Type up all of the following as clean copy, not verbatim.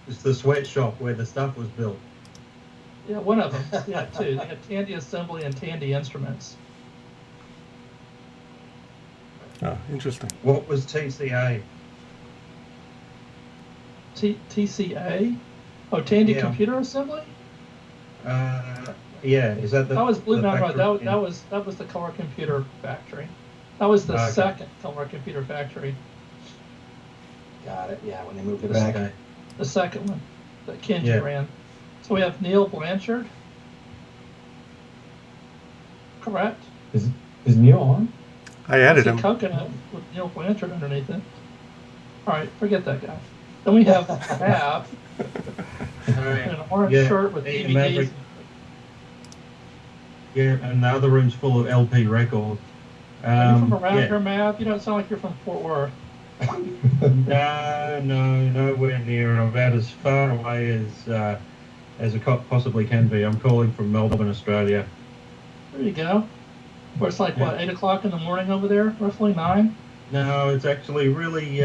It's the sweatshop where the stuff was built. Yeah, one of them. Yeah, two. They had Tandy Assembly and Tandy Instruments. Oh, interesting. What was TCA? TCA? Oh, Tandy Computer Assembly? Yeah, is that the... That was Blue Mountain Road. factory? That was the Color Computer Factory. That was the Okay. second Color Computer Factory. Got it. Yeah, when they moved it back. Okay. The second one that Kenji Yeah. ran. So we have Neil Blanchard. Correct? Is Neil on? I added See him. Coconut with Neil Blanchard underneath it. All right, forget that guy. Then we have Mav All right. in an orange Yeah, shirt with Ian DVDs. Maverick. Yeah, and the other room's full of LP records. Are you from around yeah. here, Mav? You don't sound like you're from Fort Worth. No, nowhere near. I'm about as far away as I possibly can be. I'm calling from Melbourne, Australia. There you go. Where it's like, what, 8 o'clock in the morning over there? Roughly 9? No, it's actually really,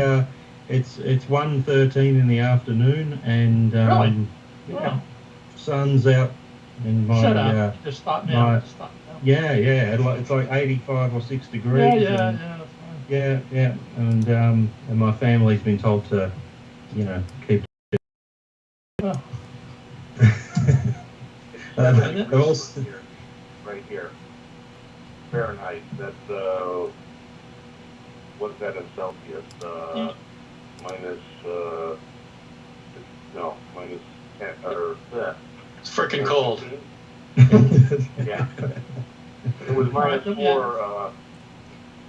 it's 1:13 in the afternoon, and Really? yeah, Oh, sun's out in my, shut up. You just thought me my- out. Just thought me out. yeah, it's like 85 or 6 degrees. Yeah, and, that's fine. yeah, and my family's been told to, keep. Well, They're all Right here. Fahrenheit. That's what's that in Celsius? Minus minus 10 or It's freaking cold. yeah. It was minus 4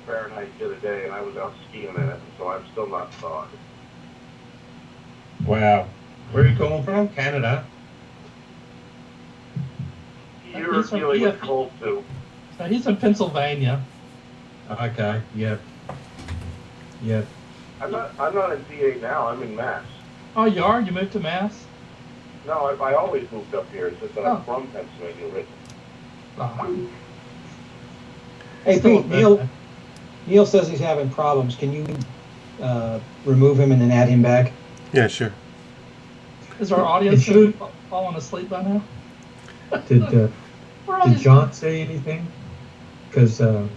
Fahrenheit the other day, and I was out skiing in it, so I'm still not thawed. Wow. Where are you calling from? Canada. You're He's from dealing with EFE. cold too. So he's in Pennsylvania. Okay. Yep. I'm not in PA now. I'm in Mass. Oh, you are? You moved to Mass? No, I always moved up here. It's just that Oh. I'm from Pennsylvania originally. Oh. Hey, Still Pete, Neil says he's having problems. Can you remove him and then add him back? Yeah, sure. Is our audience It should- falling asleep by now? Did We're all did just- John say anything? Because I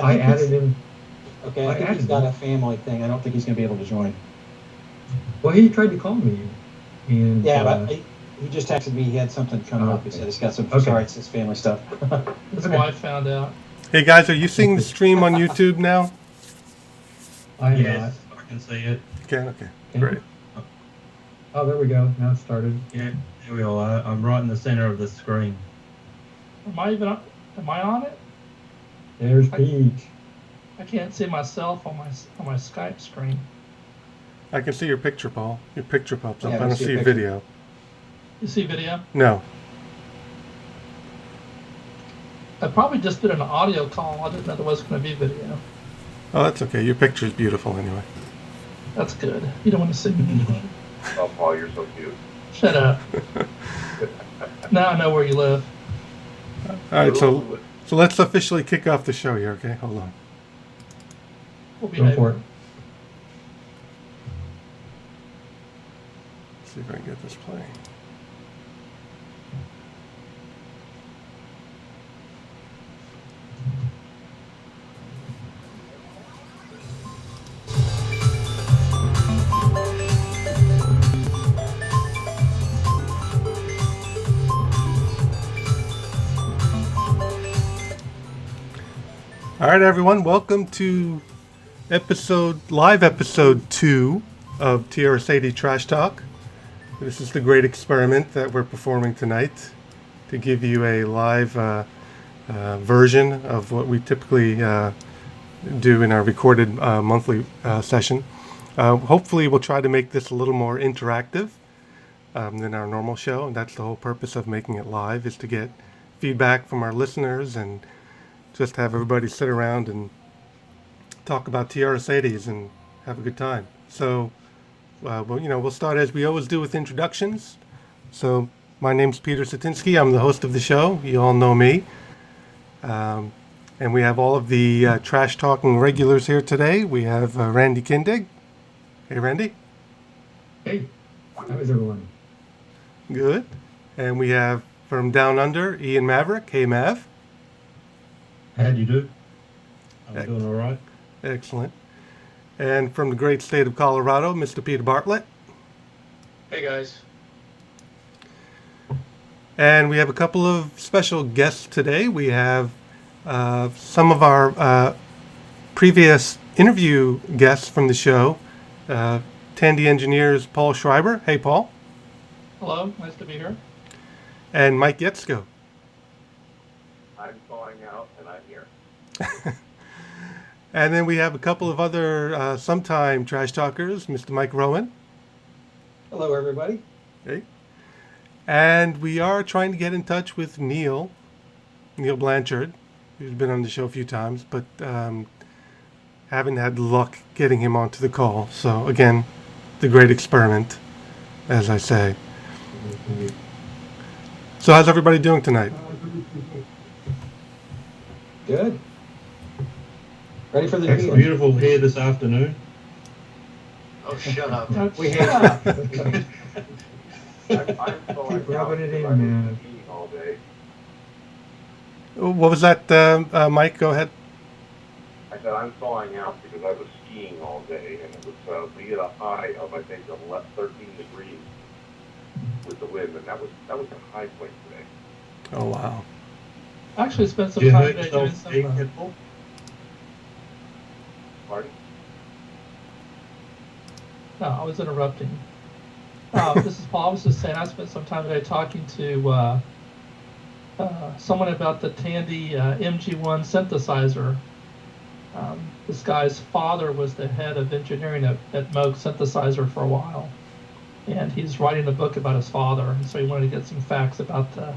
think added him. Okay, I I think he's added got him. a family thing. I don't think he's going to be able to join. Well, he tried to call me, and Yeah, but he just texted me. He had something coming up. He said he's got some. Okay. Sorry, it's his family stuff. His Okay. wife found out. Hey guys, are you seeing the stream on YouTube now? I am Yes, I can see it. Okay, not. great. Oh, there we go. Now it started. Yeah, there we all are. I'm right in the center of the screen. Am I on it? There's Pete. I can't see myself on my Skype screen. I can see your picture, Paul. Your picture pops up. Yeah, I I don't see see your a picture. video. You see video? No. I probably just did an audio call. I didn't know there was going to be video. Oh, that's okay. Your picture's beautiful anyway. That's good. You don't want to see me. Oh, Paul, you're so cute. Shut up. Now I know where you live. All right, so let's officially kick off the show here, okay? Hold on. We'll be Go for it. See if I can get this playing. All right, everyone, welcome to live episode 2 of TRS-80 Trash Talk. This is the great experiment that we're performing tonight to give you a live version of what we typically do in our recorded monthly session. Hopefully we'll try to make this a little more interactive than our normal show, and that's the whole purpose of making it live, is to get feedback from our listeners and just have everybody sit around and talk about TRS-80s and have a good time. So, we'll start as we always do with introductions. So, my name's Peter Satinsky. I'm the host of the show. You all know me. And we have all of the trash talking regulars here today. We have Randy Kindig. Hey, Randy. Hey. How is everyone? Good. And we have from down under, Ian Maverick. Hey, Mav. How do you do? I'm Ec- doing all right. Excellent. And from the great state of Colorado, Mr. Peter Bartlett. Hey guys. And we have a couple of special guests today. We have some of our previous interview guests from the show, Tandy Engineers Paul Schreiber. Hey, Paul. Hello, nice to be here. And Mike Yetzko. I'm thawing out and I'm here. And then we have a couple of other sometime trash talkers, Mr. Mike Rowan. Hello, everybody. Okay. And we are trying to get in touch with Neil Blanchard, who's been on the show a few times, but haven't had luck getting him onto the call. So again, the great experiment, as I say. So how's everybody doing tonight? Good. Ready for the It's meeting? beautiful here this afternoon. Oh, shut up. We Shut hate up. I'm thawing Keep rubbing out it because in, I've been man. skiing all day. What was that, Mike? Go ahead. I said I'm thawing out because I was skiing all day, and it was we hit a high of I think 13 degrees with the wind, and that was the high point today. Oh, wow. I actually spent some Do you time hurt today doing yourself some. skiing at all? Pardon? No, I was interrupting. This is Paul. I was just saying I spent some time today talking to someone about the Tandy MG1 synthesizer. This guy's father was the head of engineering at Moog Synthesizer for a while. And he's writing a book about his father. And so he wanted to get some facts about the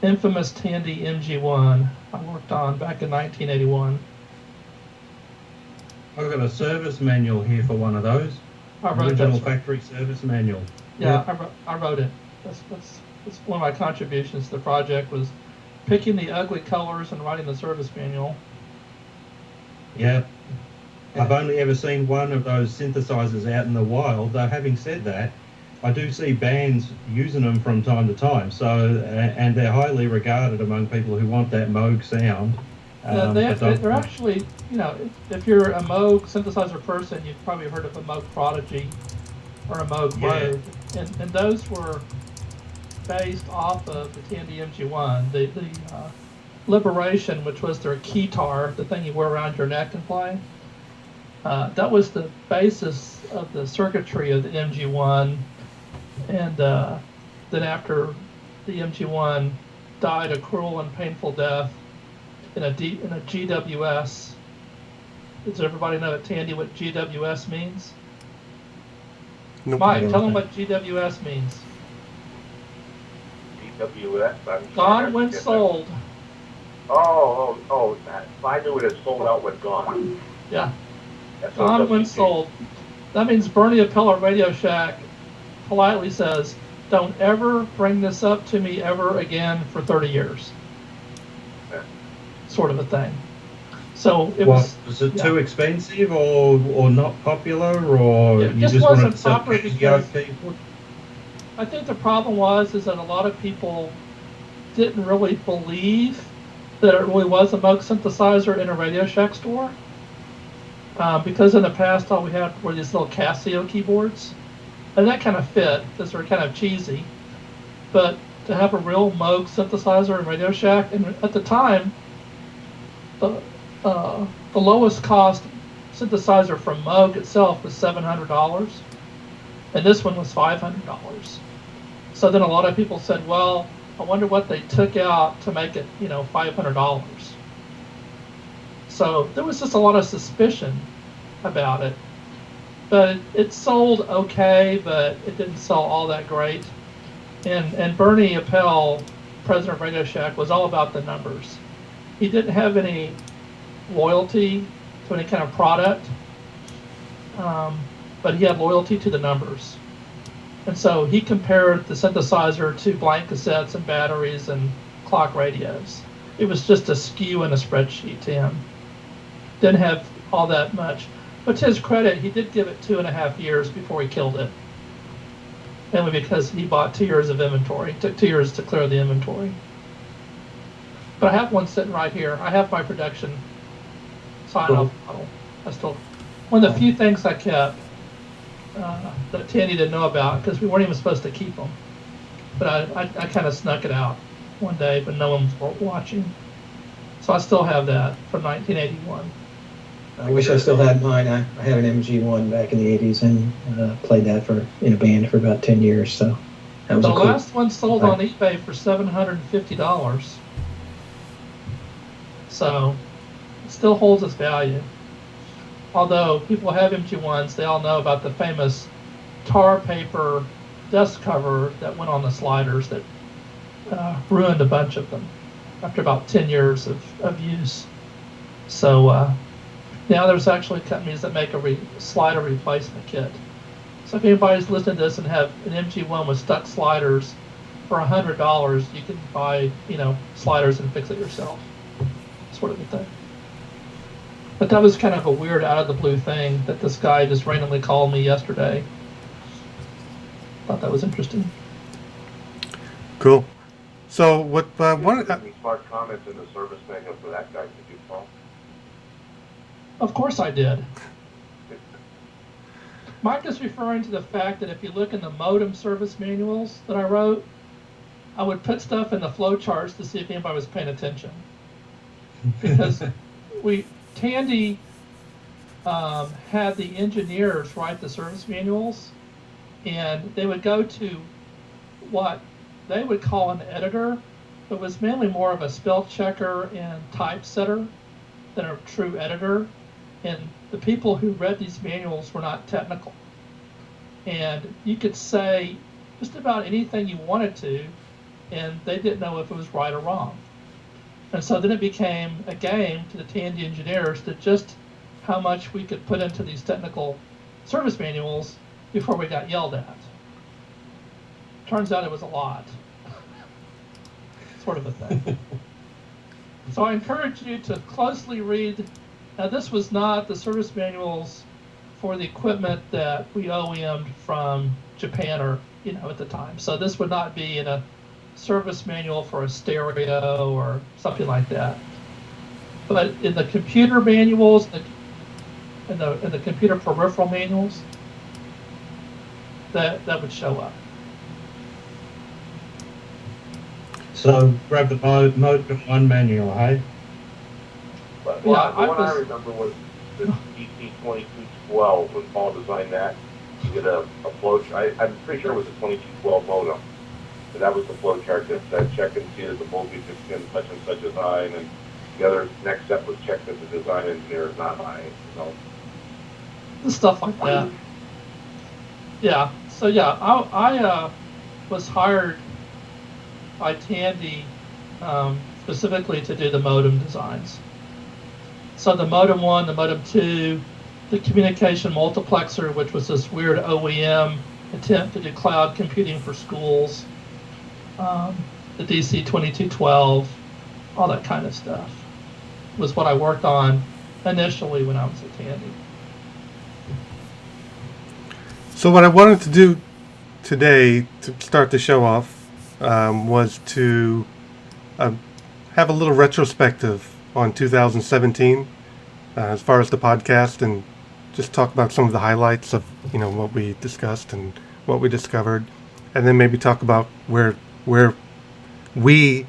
infamous Tandy MG1 I worked on back in 1981. I've got a service manual here for one of those. I wrote Original that. factory service manual. Yeah, I wrote it. That's one of my contributions to the project was picking the ugly colors and writing the service manual. Yeah. I've only ever seen one of those synthesizers out in the wild, though having said that, I do see bands using them from time to time. So, and they're highly regarded among people who want that Moog sound. They're actually, you know, if you're a Moog synthesizer person, you've probably heard of a Moog Prodigy or a Moog Mode. And those were based off of the Tandy MG1. The Liberation, which was their keytar, the thing you wear around your neck and play, that was the basis of the circuitry of the MG1. And then after the MG1 died a cruel and painful death in a GWS. Does everybody know at Tandy what GWS means? Nope. Mike, tell them what GWS means. GWS. Gone when sold. Oh, I knew it had sold out when gone. Yeah, That's gone when WG. sold. That means Bernie Appel at Radio Shack politely says, "Don't ever bring this up to me ever again for 30 years." Yeah. Sort of a thing. So it What, was. was it yeah. too expensive or not popular, or It you just just wanted wasn't to sell popular Casio because- people? I think the problem is that a lot of people didn't really believe that it really was a Moog synthesizer in a Radio Shack store. Because in the past all we had were these little Casio keyboards. And that kind of fit because they're kind of cheesy. But to have a real Moog synthesizer in Radio Shack, and at the time, the lowest cost synthesizer from Moog itself was $700. And this one was $500. So then a lot of people said, well, I wonder what they took out to make it, $500. So there was just a lot of suspicion about it. But it sold okay, but it didn't sell all that great. And Bernie Appel, president of Radio Shack, was all about the numbers. He didn't have any loyalty to any kind of product, but he had loyalty to the numbers. And so he compared the synthesizer to blank cassettes and batteries and clock radios. It was just a skew in a spreadsheet to him. Didn't have all that much. But to his credit, he did give it 2.5 years before he killed it. mainly because he bought 2 years of inventory. It took 2 years to clear the inventory. But I have one sitting right here. I have my production sign-off model. I still, one of the few things I kept that Tandy didn't know about, because we weren't even supposed to keep them. But I kind of snuck it out one day, but no one was watching. So I still have that from 1981. I wish I still had mine. I had an MG1 back in the 80s and played that in a band for about 10 years. So that was the a cool. last one sold on eBay for $750. So it still holds its value. Although people have MG1s, they all know about the famous tar paper dust cover that went on the sliders that ruined a bunch of them after about 10 years of use. So now there's actually companies that make a slider replacement kit. So if anybody's listening to this and have an MG1 with stuck sliders for $100, you can buy, sliders and fix it yourself, sort of a thing. But that was kind of a weird out of the blue thing that this guy just randomly called me yesterday. Thought that was interesting. Cool. So what one Any smart comments in the service manual for that guy? Did you, Paul? Of course I did. Mike is referring to the fact that if you look in the modem service manuals that I wrote, I would put stuff in the flowcharts to see if anybody was paying attention. Because Tandy had the engineers write the service manuals, and they would go to what they would call an editor, but was mainly more of a spell checker and typesetter than a true editor. And the people who read these manuals were not technical. And you could say just about anything you wanted to, and they didn't know if it was right or wrong. And so then it became a game to the Tandy engineers to just how much we could put into these technical service manuals before we got yelled at. Turns out it was a lot. Sort of a thing. So I encourage you to closely read. Now, this was not the service manuals for the equipment that we OEM'd from Japan or, at the time. So this would not be in a service manual for a stereo or something like that. But in the computer manuals, in the computer peripheral manuals, that would show up. So grab the Mode 1 manual, hey? But, Yeah, the one I remember was the DC-2212 when Paul designed that. You get a flow chart. I'm pretty sure it was a 2212 modem. So that was the flow chart that said check and see that the voltage is in such and such a line, and the other next step was check that the design engineer is not high. Stuff like that. Yeah. So yeah, I was hired by Tandy specifically to do the modem designs. So the modem 1, the modem 2, the communication multiplexer, which was this weird OEM attempt to do cloud computing for schools, the DC-2212, all that kind of stuff was what I worked on initially when I was at Tandy. So what I wanted to do today to start the show off was to have a little retrospective on 2017 as far as the podcast, and just talk about some of the highlights of what we discussed and what we discovered, and then maybe talk about where we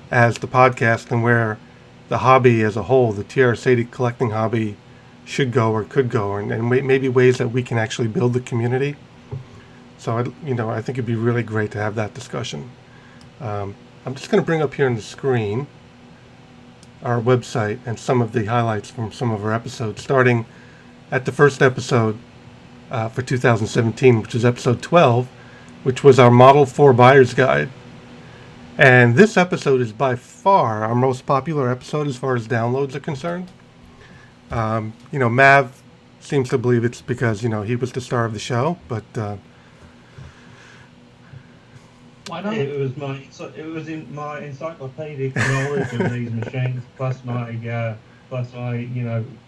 as the podcast and where the hobby as a whole, the TRS-80 collecting hobby, should go or could go, and maybe ways that we can actually build the community. So I think it'd be really great to have that discussion. I'm just going to bring up here on the screen our website and some of the highlights from some of our episodes, starting at the first episode for 2017, which is episode 12, which was our Model 4 Buyer's Guide. And this episode is by far our most popular episode as far as downloads are concerned. Mav seems to believe it's because, he was the star of the show, but Why not? It was in my encyclopedic knowledge of these machines, plus my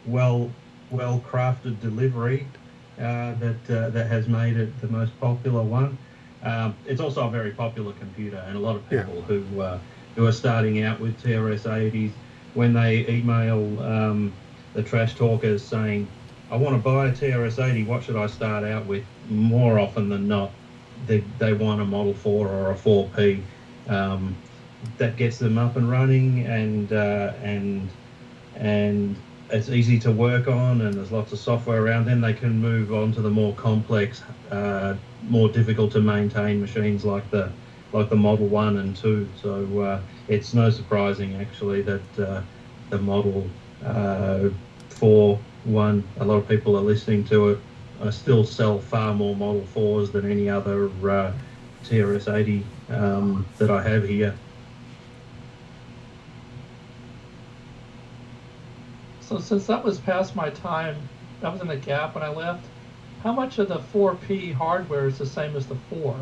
well crafted delivery that has made it the most popular one. It's also a very popular computer, and a lot of people who are starting out with TRS-80s, when they email the trash talkers saying, I want to buy a TRS-80, what should I start out with? More often than not, they want a Model 4 or a 4P. That gets them up and running, and it's easy to work on, and there's lots of software around. Then they can move on to the more complex, more difficult to maintain machines like the Model 1 and 2. So it's no surprising actually that the Model 4 1, a lot of people are listening to it. I still sell far more Model 4s than any other TRS-80 that I have here. So since that was past my time, that was in the gap when I left, how much of the 4P hardware is the same as the 4?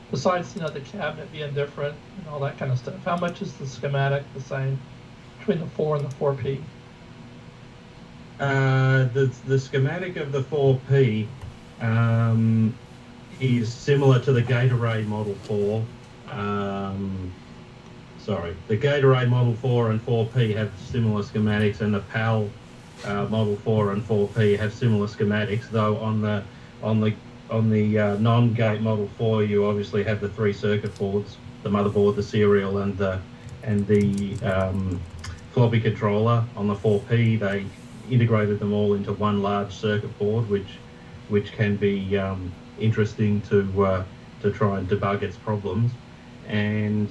Besides, the cabinet being different and all that kind of stuff, how much is the schematic the same between the 4 and the 4P? The schematic of the 4P is similar to the gate array Model 4. The gate array Model 4 and 4P have similar schematics, and the PAL Model 4 and 4P have similar schematics. Though on the non-gate Model 4, you obviously have the 3 circuit boards: the motherboard, the serial, and the floppy controller. On the 4P, they integrated them all into one large circuit board, which can be interesting to try and debug its problems. And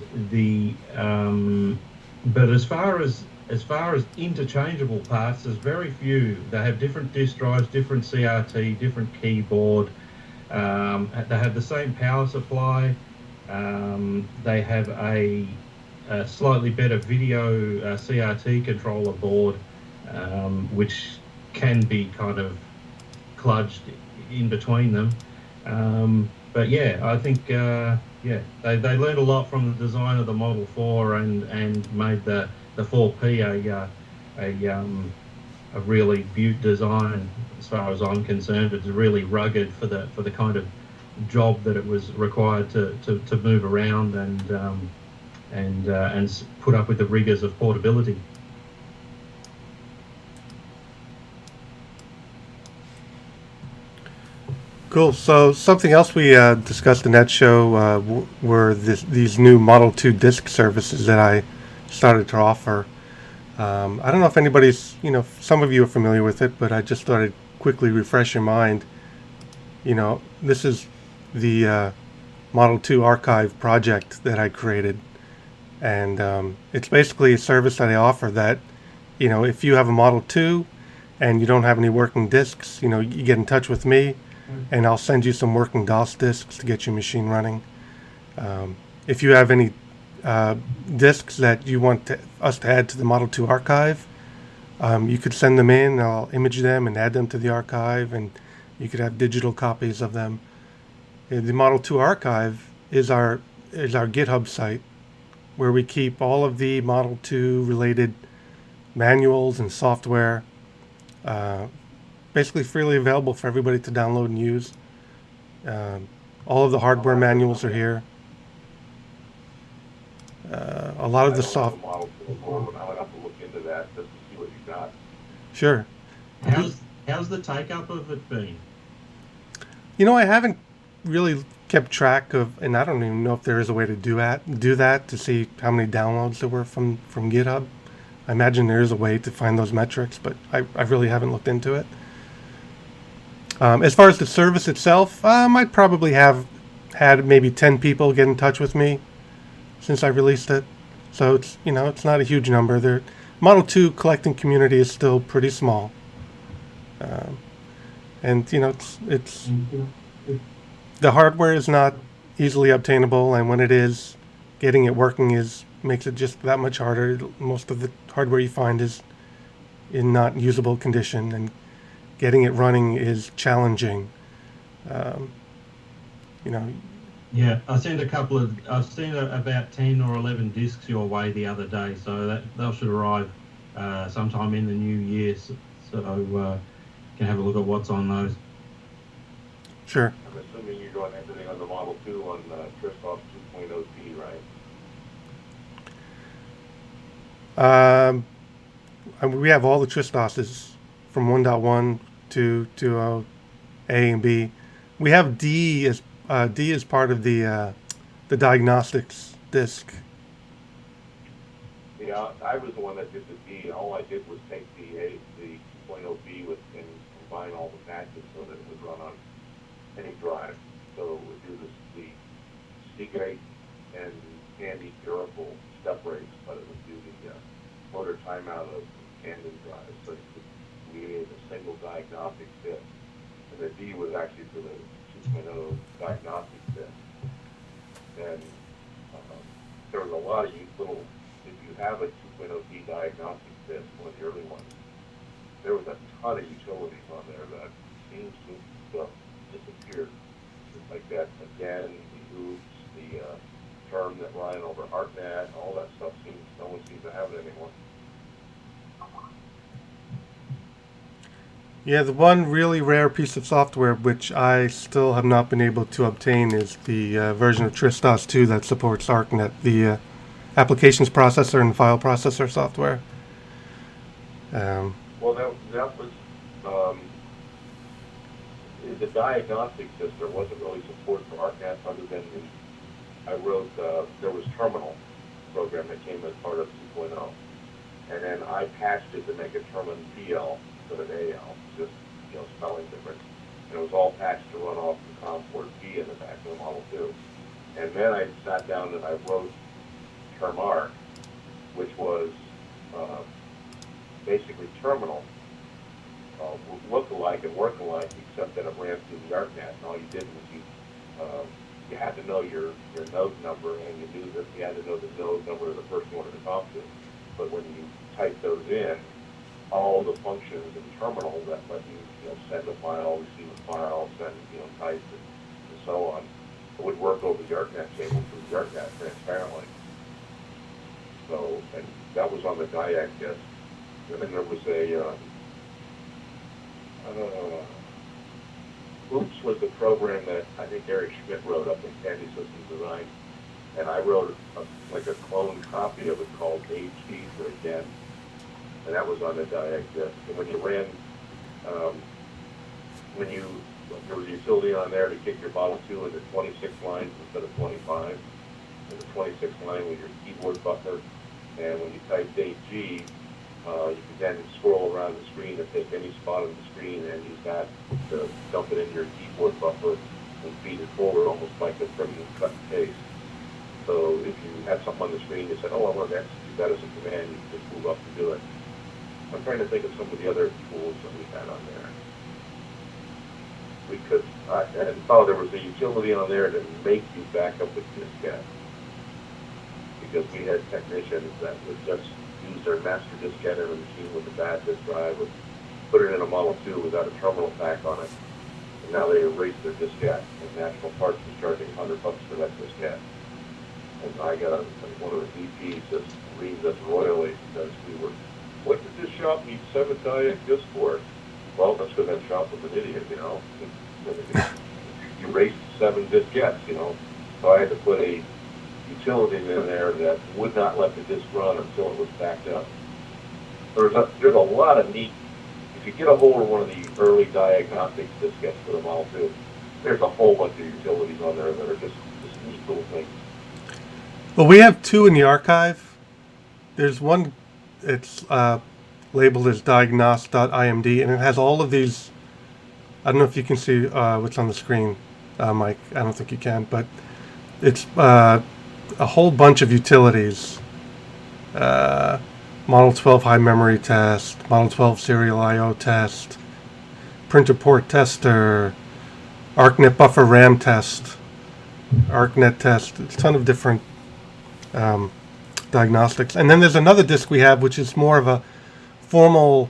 but as far as interchangeable parts, there's very few. They have different disk drives, different CRT, different keyboard. They have the same power supply. They have a slightly better video CRT controller board, which can be kind of kludged in between them. But yeah, I think they learned a lot from the design of the Model 4 and made the 4P a really beaut design. As far as I'm concerned, it's really rugged for the kind of job that it was required to move around and put up with the rigors of portability. Cool. So something else we discussed in that show were these new Model 2 disk services that I started to offer. I don't know if anybody's, some of you are familiar with it, but I just thought I'd quickly refresh your mind. This is the Model 2 archive project that I created. And it's basically a service that I offer that, if you have a Model 2 and you don't have any working disks, you get in touch with me, and I'll send you some working DOS disks to get your machine running. If you have any disks that you want us to add to the Model 2 archive, you could send them in, I'll image them and add them to the archive, and you could have digital copies of them. The Model 2 archive is our GitHub site, where we keep all of the Model 2 related manuals and software, basically freely available for everybody to download and use. All of the hardware manuals are here. A lot of the soft. Model 4, but I would have to look into that just to see what you got. Sure. How's the take up of it been? I haven't really kept track of, and I don't even know if there is a way to do that to see how many downloads there were from GitHub. I imagine there is a way to find those metrics, but I really haven't looked into it. As far as the service itself, I'd probably have had maybe 10 people get in touch with me since I released it. So it's not a huge number. The Model 2 collecting community is still pretty small. And it's the hardware is not easily obtainable, and when it is, getting it working makes it just that much harder. Most of the hardware you find is in not usable condition, and getting it running is challenging. Yeah, I've seen about 10 or 11 discs your way the other day, so they should arrive sometime in the new year. So can have a look at what's on those. Sure. I'm assuming you're doing everything on the Model 2 on Christoph 2.0D, right? We have all the Tristos's from 1.1 to 2.0, A and B. We have D as part of the diagnostics disc. Yeah, I was the one that did the D. All I did was take the 2.0B with and combine all the patches so that it would run on any drive. So it would do the Seagate and handy durable step rates, but it would do the motor timeout of tandem drives. So you could create a single diagnostic disc. And the D was actually for the 2.0 diagnostic disc. And there was a lot of little, if you have a 2.0D diagnostic disc, one of the early ones, there was a ton of utilities on there that seems to have disappeared. Just like that, again, the oops, the term that ran over HeartNet, all that stuff no one seems to have it anymore. Yeah, the one really rare piece of software which I still have not been able to obtain is the version of Tristos 2 that supports ArcNet, the applications processor and file processor software. Well, that was the diagnostic system. There wasn't really support for ArcNet other than I wrote, there was Terminal program that came as part of 2.0. And then I patched it to make it Terminal PL instead of AL, just, spelling difference. And it was all patched to run off the COM port B in the back of the Model 2. And then I sat down and I wrote Termark, which was basically Terminal, look alike and work alike, except that it ran through the ArcNet, and all you did was you had to know your node number, and you knew that you had to know the node number of the person you wanted to talk to. But when you type those in, all the functions in Terminal that let you, send a file, receive a file, send, type, and so on, it would work over the ArcNet cable through the ArcNet transparently. So, and that was on the Diag disk. And then there was Oops was the program that I think Eric Schmidt wrote up in Candy Systems Design. And I wrote a clone copy of it called HD for again. And that was on the Diag disk. And when you ran, there was a utility on there to get your Model 2 into 26 lines instead of 25. And the 26 line was your keyboard buffer. And when you typed AG, you could then scroll around the screen and take any spot on the screen and use that to dump it in your keyboard buffer and feed it forward almost like a from cut and paste. So if you had something on the screen, you said, oh, I want to execute that as a command, you could just move up and do it. I'm trying to think of some of the other tools that we had on there. We could, there was a utility on there to make you back up with diskette. Because we had technicians that would just use their master diskette in a machine with a bad disk drive, would put it in a Model 2 without a terminal pack on it. And now they erased their diskette, and National Parts was charging $100 for that diskette. And I got one of the VPs just reamed us royally because we were, what did this shop need 7 Diag discs for? Well, that's because that shop was an idiot, You erased 7 diskettes, So I had to put a utility in there that would not let the disk run until it was backed up. There's a lot of neat, if you get a hold of one of the early diagnostic diskettes for the Model 2, there's a whole bunch of utilities on there that are just neat little things. Well, we have 2 in the archive. There's one, it's labeled as diagnos.imd, and it has all of these. I don't know if you can see what's on the screen, Mike. I don't think you can, but it's a whole bunch of utilities. Model 12 high memory test, Model 12 serial I/O test, printer port tester, ArcNet buffer RAM test, ArcNet test. It's a ton of different diagnostics. And then there's another disk we have, which is more of a formal,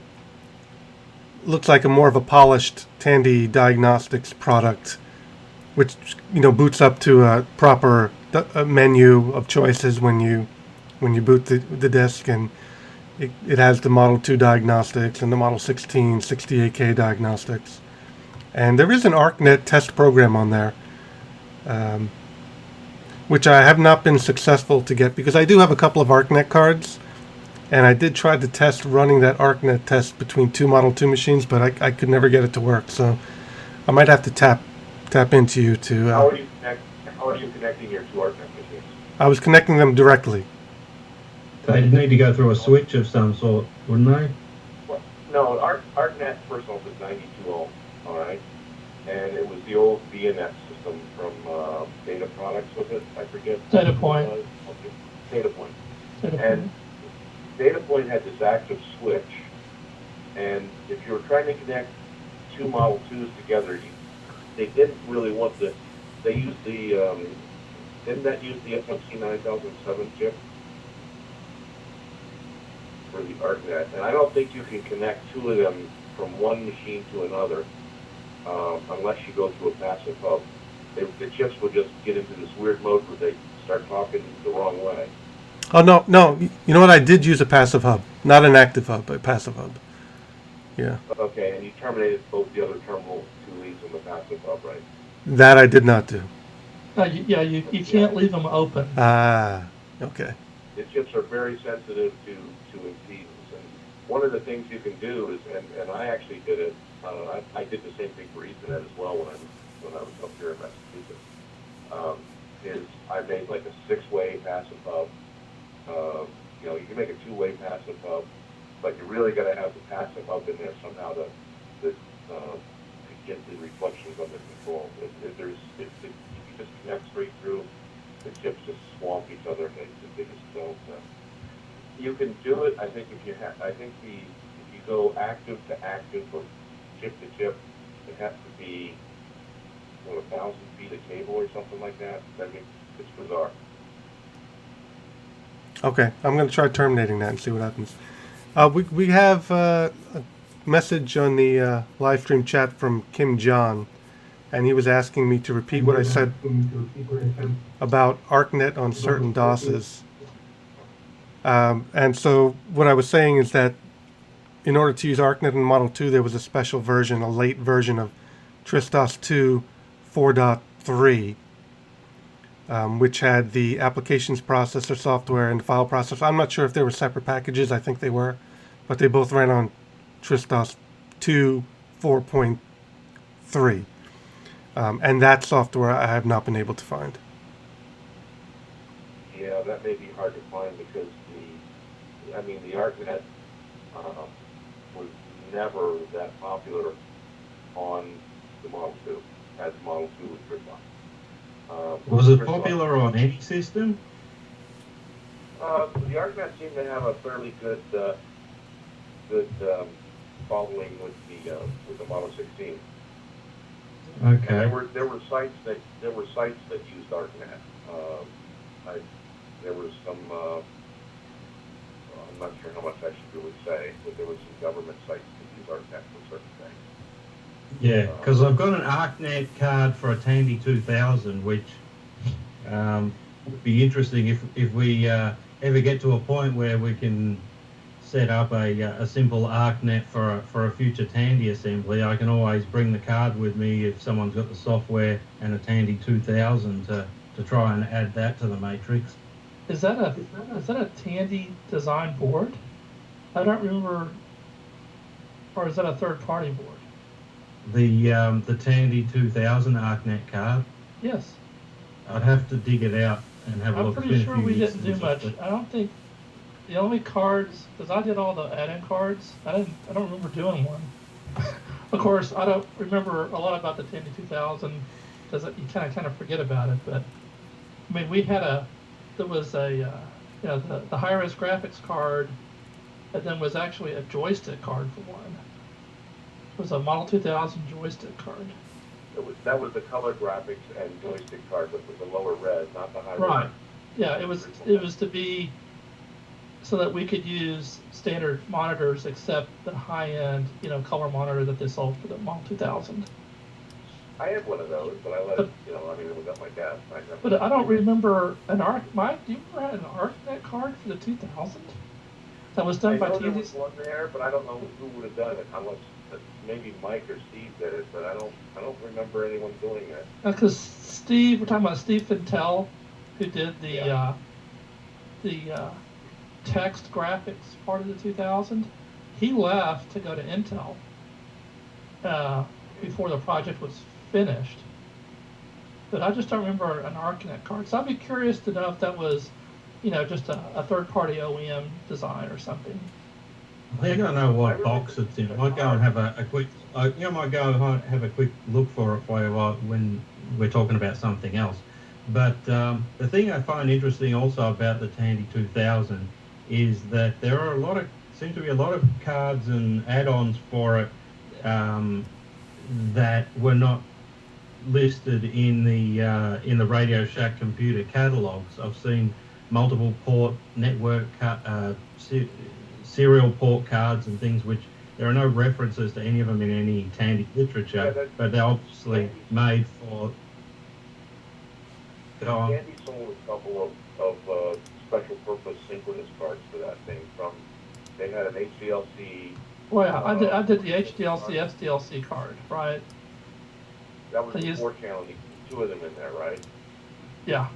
looks like more of a polished Tandy Diagnostics product, which boots up to a proper menu of choices when you boot the disk, and it has the Model 2 diagnostics and the Model 16 68K diagnostics. And there is an ArcNet test program on there, which I have not been successful to get because I do have a couple of ArcNet cards. And I did try to test running that ArcNet test between two Model 2 machines, but I could never get it to work. So I might have to tap into you to. How are you connecting your two ArcNet machines? I was connecting them directly. They'd need to go through a switch of some sort, wouldn't they? Well, no, ArcNet first off is 92 ohm, all right, and it was the old BNet system from Data Products, was it? I forget. Data Point. Data Point. Data And Point. Data Point had this active switch, and if you were trying to connect two Model 2s together, they didn't really want the. They used the. Didn't that use the FMC 9007 chip for the ArcNet? And I don't think you can connect two of them from one machine to another unless you go through a passive hub. The chips will just get into this weird mode where they start talking the wrong way. Oh, no. You know what? I did use a passive hub. Not an active hub, but a passive hub. Yeah. Okay, and you terminated both the other terminal two leads in the passive hub, right? That I did not do. You can't leave them open. Ah, okay. The chips are very sensitive to impedance. And one of the things you can do is, and I actually did it, I did the same thing for Ethernet as well when I was up here in Massachusetts, is I made like a six-way passive hub. You can make a two-way passive hub, but you really got to have the passive hub in there somehow to get the reflections under control. If you just connect straight through, the chips just swamp each other. They just don't. You can do it. I think if you go active to active or chip to chip, it has to be 1,000 feet of cable or something like that. I mean, it's bizarre. Okay, I'm going to try terminating that and see what happens. We have a message on the live stream chat from Kim John, and he was asking me to repeat what I said about ArcNet on certain DOSes. And so what I was saying is that in order to use ArcNet in Model 2, there was a special version, a late version of TRS-DOS 2 4.3, which had the applications processor software and the file processor. I'm not sure if they were separate packages. I think they were, but they both ran on TRS-DOS 2 4.3. And that software I have not been able to find. Yeah, that may be hard to find because the ArcNet was never that popular on the Model 2 as Model 2 was written on. Was it popular on any system? The ArcNet seemed to have a fairly good following with the Model 16. Okay. And there were sites that used ArcNet. There was some. I'm not sure how much I should really say, but there was some government sites that use ArcNet for certain things. Yeah, because I've got an ArcNet card for a Tandy 2000, which would be interesting if we ever get to a point where we can set up a simple ArcNet for a future Tandy assembly. I can always bring the card with me if someone's got the software and a Tandy 2000 to try and add that to the matrix. Is that a Tandy design board? I don't remember. Or is that a third-party board? The Tandy 2000 ArcNet card. Yes. I'd have to dig it out and have a look. I'm pretty sure we didn't do much. I don't think the only cards, because I did all the add-in cards. I don't remember doing one. Of course, I don't remember a lot about the Tandy 2000 because you kind of forget about it. But I mean, there was the high-res graphics card, and then was actually a joystick card for one. It was a Model 2000 joystick card. That was the color graphics and joystick card, but with the lower res, not the high res. Right. Yeah, it was to be so that we could use standard monitors except the high-end, color monitor that they sold for the Model 2000. I had one of those, but I let it, it was at my desk. But I don't remember an Arc. Mike, do you remember an ArcNet card for the 2000? that was done I by know there was TNT. one there, but I don't know who would have done it. Unless maybe Mike or Steve did it, but I don't remember anyone doing it. Because Steve, we're talking about Steve Fintel, who did the Yeah. Text graphics part of the 2000. He left to go to Intel before the project was finished. But I just don't remember an ArcNet card. So I'd be curious to know if that was, just a third-party OEM design or something. I think I know what box it's in. I might go and have a quick. Might go and have a quick look for it for you when we're talking about something else. But the thing I find interesting also about the Tandy 2000 is that there are seem to be a lot of cards and add-ons for it that were not listed in the Radio Shack computer catalogs. I've seen multiple port network serial port cards and things which there are no references to any of them in any Tandy literature, but they're obviously made for. Tandy sold a couple of special purpose synchronous cards for that thing. They had an HDLC. Well, yeah, I did the HDLC SDLC card, right? That was the 4-channel. You put 2 of them in there, right? Yeah.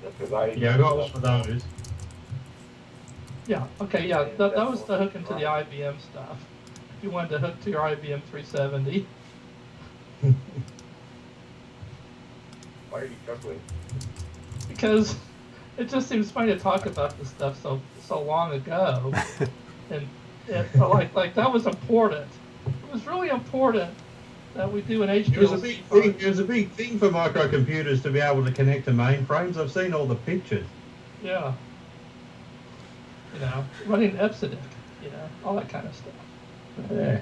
Because I got one of those. Yeah. Okay. Yeah. That was the hook into the IBM stuff. If you wanted to hook to your IBM 370. Why are you chuckling? Because it just seems funny to talk about this stuff so long ago, and like that was important. It was really important that we do an HDLC. It was a big thing for microcomputers to be able to connect to mainframes. I've seen all the pictures. Yeah. Running EPSIDIC, all that kind of stuff. Yeah.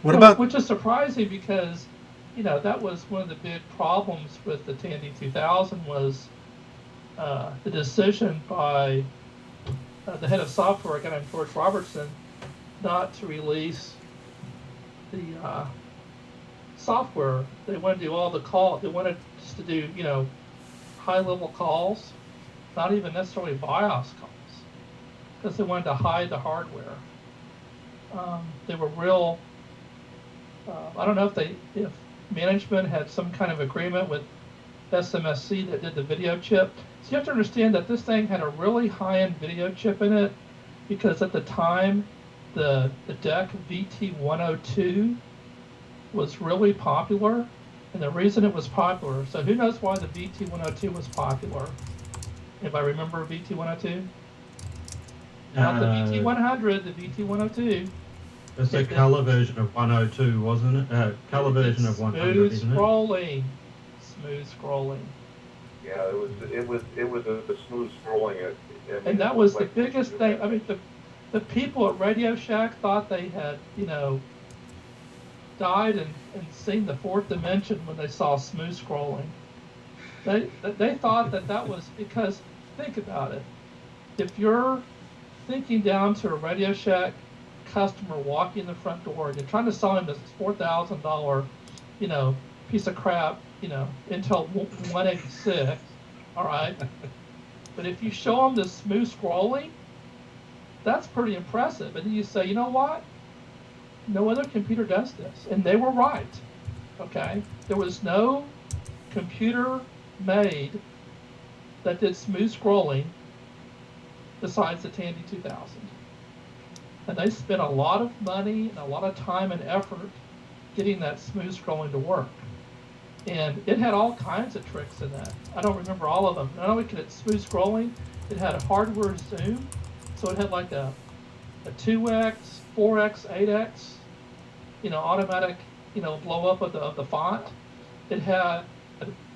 Which is surprising because, that was one of the big problems with the Tandy 2000 was the decision by the head of software, a guy named George Robertson, not to release the software. They wanted to do all the call. They wanted just to do, high-level calls, not even necessarily BIOS calls, because they wanted to hide the hardware. They were real. I don't know if management had some kind of agreement with SMSC that did the video chip. So you have to understand that this thing had a really high-end video chip in it, because at the time, the DEC VT102 was really popular, and the reason it was popular. So who knows why the VT102 was popular? Anybody remember VT102? Not the VT100, the VT102. That's the color version of 102, wasn't it? Color version of 100, isn't it? Smooth scrolling. Yeah, it was a smooth scrolling. And that was the biggest thing. I mean, the people at Radio Shack thought they had, died and seen the fourth dimension when they saw smooth scrolling. They thought that was because, think about it. If you're thinking down to a Radio Shack customer walking in the front door and you're trying to sell him this $4,000, piece of crap, Intel 186, all right? But if you show them the smooth scrolling, that's pretty impressive. And then you say, you know what? No other computer does this. And they were right, okay? There was no computer made that did smooth scrolling besides the Tandy 2000. And they spent a lot of money and a lot of time and effort getting that smooth scrolling to work. And it had all kinds of tricks in that. I don't remember all of them. Not only could it smooth scrolling, it had a hardware zoom. So it had like a 2x, 4x, 8x, automatic, blow up of the font. It had,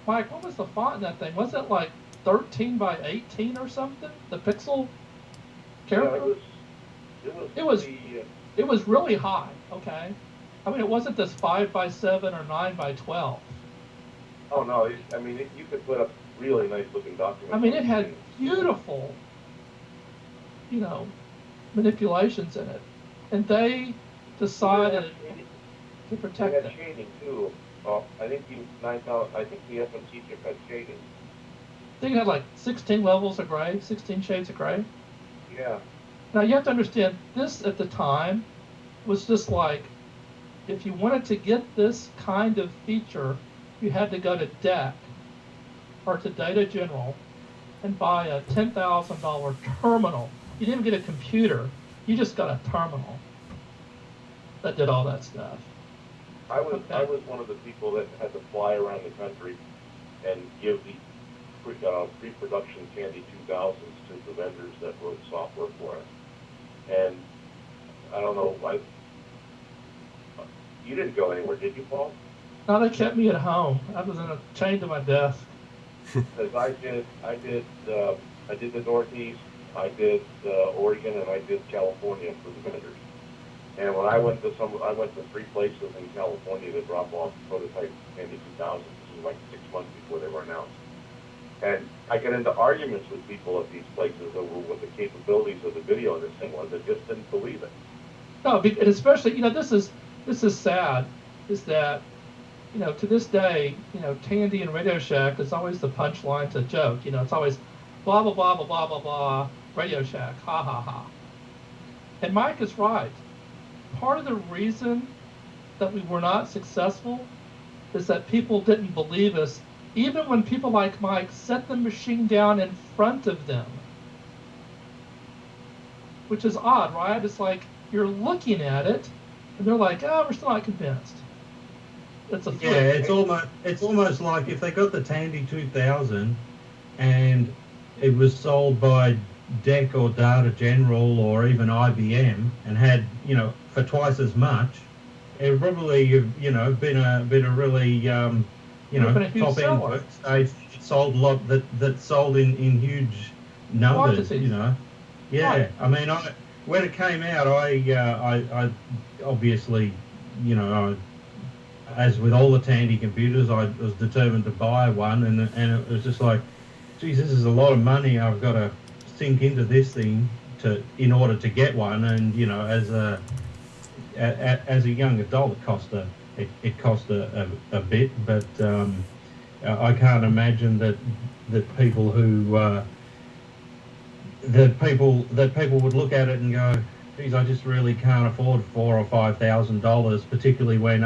Mike, what was the font in that thing? Was it like 13 by 18 or something? The pixel character? Yeah, it was really high, okay? I mean, it wasn't this 5 by 7 or 9 by 12. Oh, no, you could put up really nice looking documents. I mean, it had beautiful, manipulations in it. And they decided to protect it. It had shading, too. I think the FMC chip had shading. I think it had like 16 levels of gray, 16 shades of gray. Yeah. Now you have to understand, this at the time was just like, if you wanted to get this kind of feature, you had to go to DEC or to Data General and buy a $10,000 terminal. You didn't get a computer, you just got a terminal that did all that stuff. I was one of the people that had to fly around the country and give the pre-production Tandy 2000s to the vendors that wrote software for us. And I don't know, you didn't go anywhere, did you, Paul? No, they kept me at home. I was chained to my desk. Because I did the Northeast, I did Oregon, and I did California for the vendors. And when I went to 3 places in California to drop off prototype Tandy 2000. This was like 6 months before they were announced. And I get into arguments with people at these places over what the capabilities of the video in this thing was. I just didn't believe it. No, and especially, this is sad, is that, to this day, Tandy and Radio Shack is always the punchline to a joke. It's always blah, blah, blah, blah, blah, blah, blah, Radio Shack, ha, ha, ha. And Mike is right. Part of the reason that we were not successful is that people didn't believe us, even when people like Mike set the machine down in front of them. Which is odd, right? It's like you're looking at it, and they're like, "Oh, we're still not convinced." It's a yeah. It's almost like if they got the Tandy 2000, and it was sold by DEC or Data General or even IBM, and had for twice as much, it would probably been a really top end workstation. Sold a lot that sold in huge numbers. Yeah. Right. I mean, when it came out, I obviously, as with all the Tandy computers, I was determined to buy one, and it was just like, geez, this is a lot of money I've got to sink into this thing in order to get one, and as a young adult, it cost a bit, but I can't imagine that people who that people would look at it and go, geez, I just really can't afford $4,000 or $5,000, particularly when